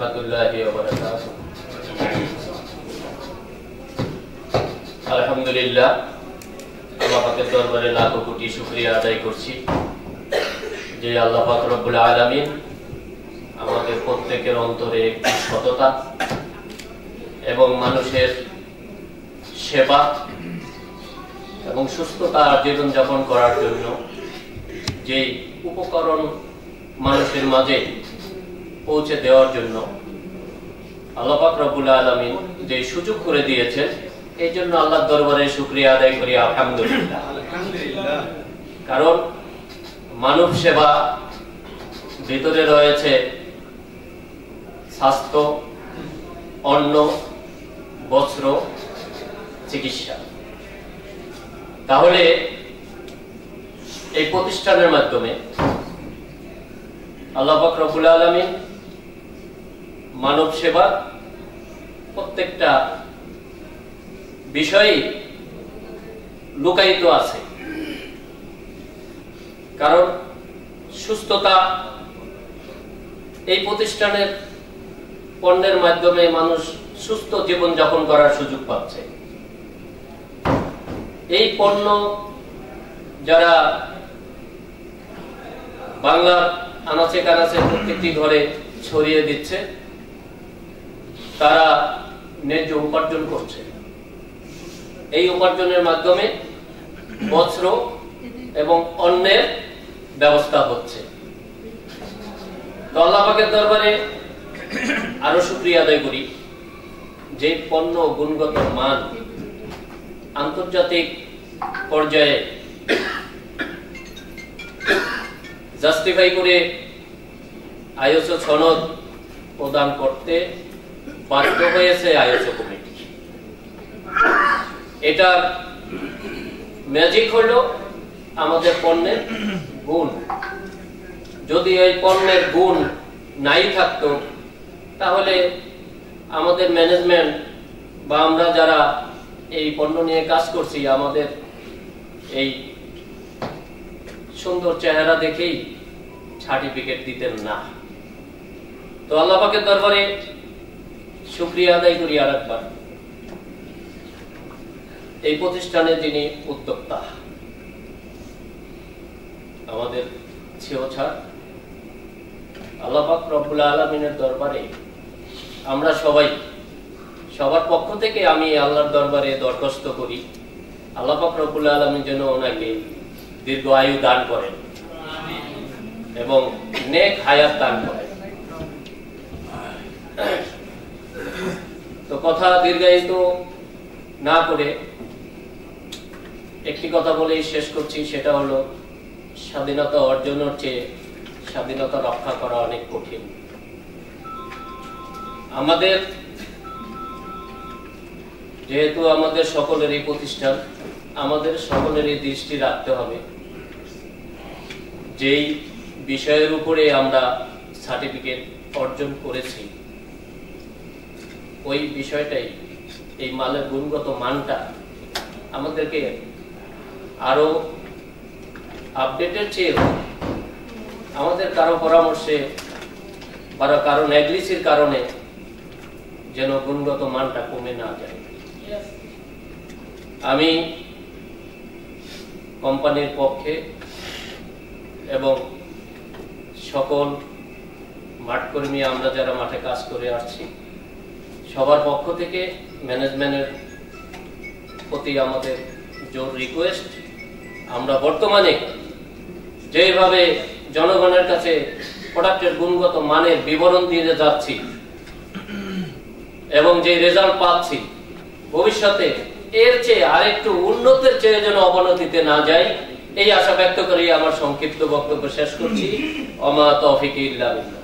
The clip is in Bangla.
রহমাতুল্লাহি ওয়া বারাকাতুহু। আলহামদুলিল্লাহ, আল্লাহ পাকের দরবারে লাখো কোটি শুকরিয়া আদায় করছি যে আল্লাহ পাক রব্বুল আলামিন আমাদের প্রত্যেকের অন্তরে সততা এবং মানুষের সেবা এবং সুস্থতা জীবনযাপন করার জন্য যে উপকরণ মানুষের মাঝে পৌঁছে দেওয়ার জন্য আল্লাহ পাক রব্বুল আলামিন যে সুযোগ করে দিয়েছেন, এই জন্য আল্লাহর দরবারে শুকরিয়া আদায় করি আলহামদুলিল্লাহ। কারণ মানব সেবা ভিতরে রয়েছে স্বাস্থ্য, অন্ন, বস্ত্র, চিকিৎসা। তাহলে এই প্রতিষ্ঠানের মাধ্যমে আল্লাহ পাক রব্বুল আলামিন মানব সেবা প্রত্যেকটা বিষয়ে লুকায়িত আছে। কারণ সুস্থতা এই প্রতিষ্ঠানের পণ্যের মাধ্যমে মানুষ সুস্থ জীবন যাপন করার সুযোগ পাচ্ছে। এই পণ্য যারা বাংলার আনাচে কানাচে প্রত্যেকটি ঘরে ছড়িয়ে দিচ্ছে, তারা ন্যায্য উপার্জন করছে। এই উপার্জনের মাধ্যমে বস্ত্র এবং অন্যের ব্যবস্থা হচ্ছে। তো আল্লাহ পাকের দরবারে আরো শুকরিয়া আদায় করি যে পণ্য গুণগত মান আন্তর্জাতিক পর্যায়ে জাস্টিফাই করে আইএসও সনদ প্রদান করতে বাধ্য হয়েছে আইএসও কমিটি। এটা ম্যাজিক হলো আমাদের পণ্যের গুণ। যদি এই পণ্যের গুণ নাই থাকতো, তাহলে আমাদের ম্যানেজমেন্ট বা আমরা যারা এই পণ্য নিয়ে কাজ করছি, আমাদের এই সুন্দর চেহারা দেখেই সার্টিফিকেট দিতেন না। তো আল্লাহ পাকের দরবারে শুকরিয়া আদায় করি আরেকবার এই প্রতিষ্ঠানের যিনি উদ্যোক্তা, আমাদের ছেও আল্লাহ পাক রব্বুল আলামিনের দরবারে আমরা সবাই সবার পক্ষ থেকে আমি আল্লাহর দরবারে দরখাস্ত করি, আল্লাহ পাক রব্বুল আলামিন যেন ওনাকে দীর্ঘ আয়ু দান করেন এবং নেক হায়াত দান করেন। তো কথা দীর্ঘায়িত না করে একটি কথা বলেই শেষ করছি, সেটা হলো স্বাধীনতা অর্জনের চেয়ে স্বাধীনতা রক্ষা করা অনেক কঠিন। আমাদের যেহেতু আমাদের সকলেরই প্রতিষ্ঠান, আমাদের সকলেরই দৃষ্টি রাখতে হবে যেই বিষয়ের উপরে আমরা সার্টিফিকেট অর্জন করেছি, ওই বিষয়টাই, এই মালের গুণগত মানটা আমাদেরকে আরো আপডেটের চেয়ে আমাদের কারো পরামর্শে বা কারো নেগলিজির কারণে যেন গুণগত মানটা কমে না যায়। আমি কোম্পানির পক্ষে এবং সকল মাঠকর্মী, আমরা যারা মাঠে কাজ করে আসছি, সবার পক্ষ থেকে ম্যানেজমেন্টের প্রতি আমাদের জোর রিকোয়েস্ট, আমরা বর্তমানে যেভাবে জনগণের কাছে প্রোডাক্টের গুণগত মানের বিবরণ দিয়ে যাচ্ছি এবং যে রেজাল্ট পাচ্ছি, ভবিষ্যতে এর চেয়ে আরেকটু উন্নতির চেয়ে যেন অবনতিতে না যায়, এই আশা ব্যক্ত করে আমার সংক্ষিপ্ত বক্তব্য শেষ করছি। ওমা তৌফিক ইল্লা বিল্লাহ।